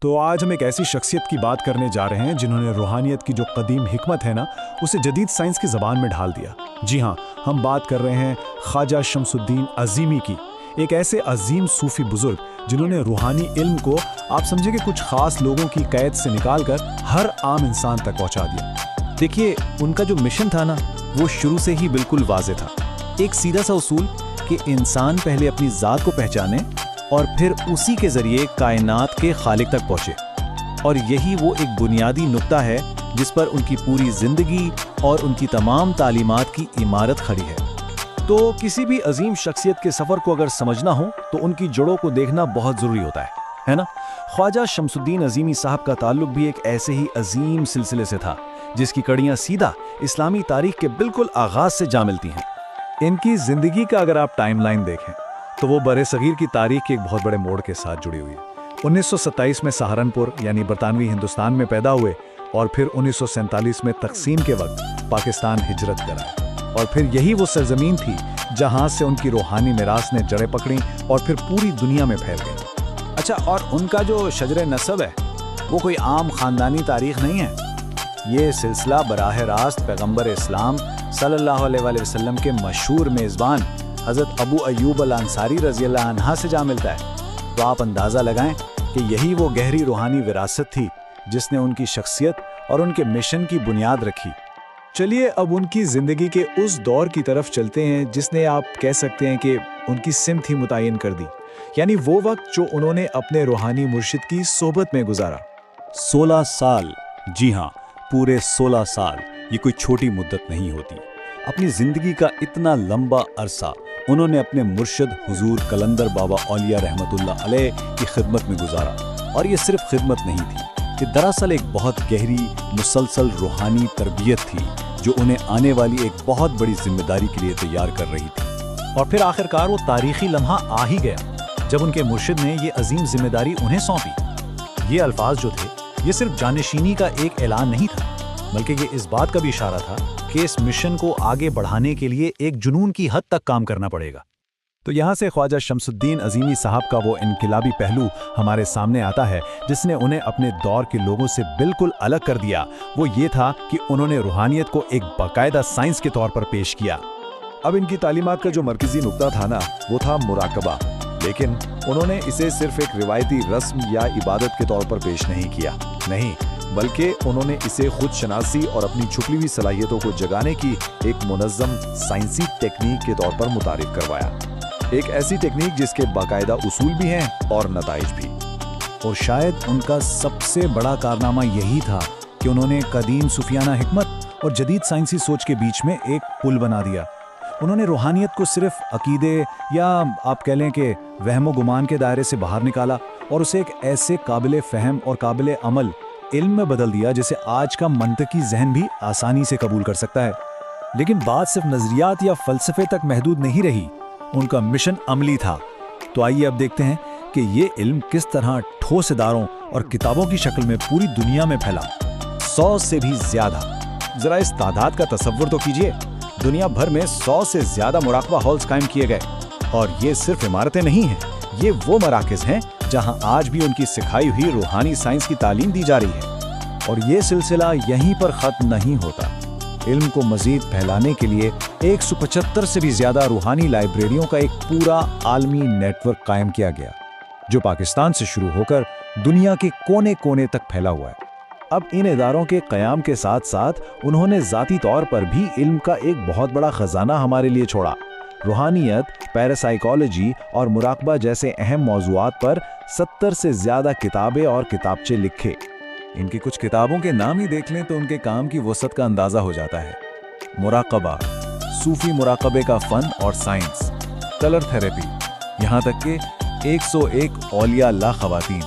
تو آج ہم ایک ایسی شخصیت کی بات کرنے جا رہے ہیں جنہوں نے روحانیت کی جو قدیم حکمت ہے نا اسے جدید سائنس کی زبان میں ڈھال دیا۔ جی ہاں، ہم بات کر رہے ہیں خواجہ شمس الدین عظیمی کی، ایک ایسے عظیم صوفی بزرگ جنہوں نے روحانی علم کو آپ سمجھے کہ کچھ خاص لوگوں کی قید سے نکال کر ہر عام انسان تک پہنچا دیا۔ دیکھیے، ان کا جو مشن تھا نا وہ شروع سے ہی بالکل واضح تھا۔ ایک سیدھا سا اصول کہ انسان پہلے اپنی ذات کو پہچانے اور پھر اسی کے ذریعے کائنات کے خالق تک پہنچے، اور یہی وہ ایک بنیادی نقطہ ہے جس پر ان کی پوری زندگی اور ان کی تمام تعلیمات کی عمارت کھڑی ہے۔ تو کسی بھی عظیم شخصیت کے سفر کو اگر سمجھنا ہو تو ان کی جڑوں کو دیکھنا بہت ضروری ہوتا ہے نا؟ خواجہ شمس الدین عظیمی صاحب کا تعلق بھی ایک ایسے ہی عظیم سلسلے سے تھا جس کی کڑیاں سیدھا اسلامی تاریخ کے بالکل آغاز سے جا ملتی ہیں۔ ان کی زندگی کا اگر آپ ٹائم لائن دیکھیں تو وہ برِ صغیر کی تاریخ کے ایک بہت بڑے موڑ کے ساتھ جڑی ہوئی ہے۔ 1927 میں سہارنپور یعنی برطانوی ہندوستان میں پیدا ہوئے اور پھر 1947 میں تقسیم کے وقت پاکستان ہجرت کرائے، اور پھر یہی وہ سرزمین تھی جہاں سے ان کی روحانی میراث نے جڑیں پکڑیں اور پھر پوری دنیا میں پھیل گئی۔ اچھا، اور ان کا جو شجر نسب ہے وہ کوئی عام خاندانی تاریخ نہیں ہے، یہ سلسلہ براہ راست پیغمبر اسلام صلی اللہ علیہ وآلہ وسلم کے مشہور میزبان حضرت ابو ایوب الانصاری رضی اللہ عنہ سے جا ملتا ہے۔ تو آپ اندازہ لگائیں کہ یہی وہ گہری روحانی وراثت تھی جس نے ان کی شخصیت اور ان کے مشن کی بنیاد رکھی۔ چلیے اب ان کی زندگی کے اس دور کی طرف چلتے ہیں جس نے آپ کہہ سکتے ہیں کہ ان کی سمت ہی متعین کر دی، یعنی وہ وقت جو انہوں نے اپنے روحانی مرشد کی صحبت میں گزارا۔ 16 سال، جی ہاں، پورے 16 سال، یہ کوئی چھوٹی مدت نہیں ہوتی۔ اپنی زندگی کا اتنا لمبا عرصہ انہوں نے اپنے مرشد حضور قلندر بابا اولیاء رحمت اللہ علیہ کی خدمت میں گزارا، اور یہ صرف خدمت نہیں تھی، یہ دراصل ایک بہت گہری مسلسل روحانی تربیت تھی جو انہیں آنے والی ایک بہت بڑی ذمہ داری کے لیے تیار کر رہی تھی۔ اور پھر آخرکار وہ تاریخی لمحہ آ ہی گیا جب ان کے مرشد نے یہ عظیم ذمہ داری انہیں سونپی۔ یہ الفاظ جو تھے یہ صرف جانشینی کا ایک اعلان نہیں تھا، بلکہ یہ اس بات کا بھی اشارہ تھا کہ اس مشن کو آگے بڑھانے کے لیے ایک جنون کی حد تک کام کرنا پڑے گا۔ تو یہاں سے خواجہ شمس الدین عظیمی صاحب کا وہ انقلابی پہلو ہمارے سامنے آتا ہے جس نے انہیں اپنے دور کے لوگوں سے بالکل الگ کر دیا۔ وہ یہ تھا کہ انہوں نے روحانیت کو ایک باقاعدہ سائنس کے طور پر پیش کیا۔ اب ان کی تعلیمات کا جو مرکزی نقطہ تھا نا وہ تھا مراقبہ، لیکن انہوں نے اسے صرف ایک روایتی رسم یا عبادت کے طور پر پیش نہیں کیا، نہیں، بلکہ انہوں نے اسے خود شناسی اور اپنی چھپی ہوئی صلاحیتوں کو جگانے کی ایک منظم سائنسی ٹیکنیک کے طور پر متعارف کروایا۔ ایک ایسی ٹیکنیک جس کے باقاعدہ اصول بھی ہیں اور نتائج بھی۔ اور شاید ان کا سب سے بڑا کارنامہ یہی تھا کہ انہوں نے قدیم صوفیانہ حکمت اور جدید سائنسی سوچ کے بیچ میں ایک پل بنا دیا۔ انہوں نے روحانیت کو صرف عقیدے یا آپ کہہ لیں کہ وہم و گمان کے دائرے سے باہر نکالا اور اسے ایک ایسے قابل فہم اور قابل عمل علم میں بدل دیا جسے آج کا منطقی ذہن بھی آسانی سے قبول کر سکتا ہے۔ لیکن بات صرف نظریات یا فلسفے تک محدود نہیں رہی، ان کا مشن عملی تھا۔ تو آئیے اب دیکھتے ہیں کہ یہ علم کس طرح ٹھوس اداروں اور کتابوں کی شکل میں پوری دنیا میں پھیلا۔ 100 سے بھی زیادہ، ذرا اس تعداد کا تصور تو کیجئے۔ دنیا بھر میں 100 سے زیادہ مراقبہ ہالز قائم کیے گئے، اور یہ صرف عمارتیں نہیں ہیں، یہ وہ مراکز ہیں جہاں آج بھی ان کی سکھائی ہوئی روحانی سائنس کی تعلیم دی جا رہی ہے۔ اور یہ سلسلہ یہیں پر ختم نہیں ہوتا۔ علم کو مزید پھیلانے کے لیے 175 سے بھی زیادہ روحانی لائبریریوں کا ایک پورا عالمی نیٹ ورک قائم کیا گیا، جو پاکستان سے شروع ہو کر دنیا کے کونے کونے تک پھیلا ہوا ہے۔ اب ان اداروں کے قیام کے ساتھ ساتھ انہوں نے ذاتی طور پر بھی علم کا ایک بہت بڑا خزانہ ہمارے لیے چھوڑا۔ روحانیت، پیراسائیکالوجی اور مراقبہ جیسے اہم موضوعات پر 70 سے زیادہ کتابیں اور کتابچے لکھے۔ ان کی کچھ کتابوں کے نام ہی دیکھ لیں تو ان کے کام کی وسعت کا اندازہ ہو جاتا ہے۔ مراقبہ، صوفی مراقبے کا فن اور سائنس، کلر تھیراپی، یہاں تک کہ 101 اولیاء اللہ خواتین،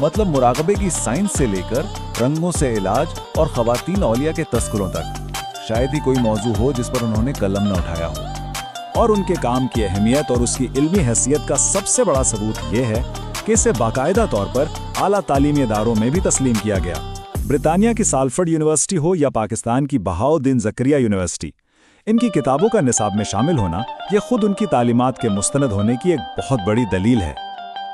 مطلب مراقبے کی سائنس سے لے کر رنگوں سے علاج اور خواتین اولیاء کے تذکروں تک، شاید ہی کوئی موضوع ہو جس پر انہوں نے قلم نہ اٹھایا ہو۔ اور ان کے کام کی اہمیت اور اس کی علمی حیثیت کا سب سے بڑا ثبوت یہ ہے کہ اسے باقاعدہ طور پر اعلیٰ تعلیمی اداروں میں بھی تسلیم کیا گیا۔ برطانیہ کی سالفرڈ یونیورسٹی ہو یا پاکستان کی بہاؤالدین زکریا یونیورسٹی، ان کی کتابوں کا نصاب میں شامل ہونا یہ خود ان کی تعلیمات کے مستند ہونے کی ایک بہت بڑی دلیل ہے۔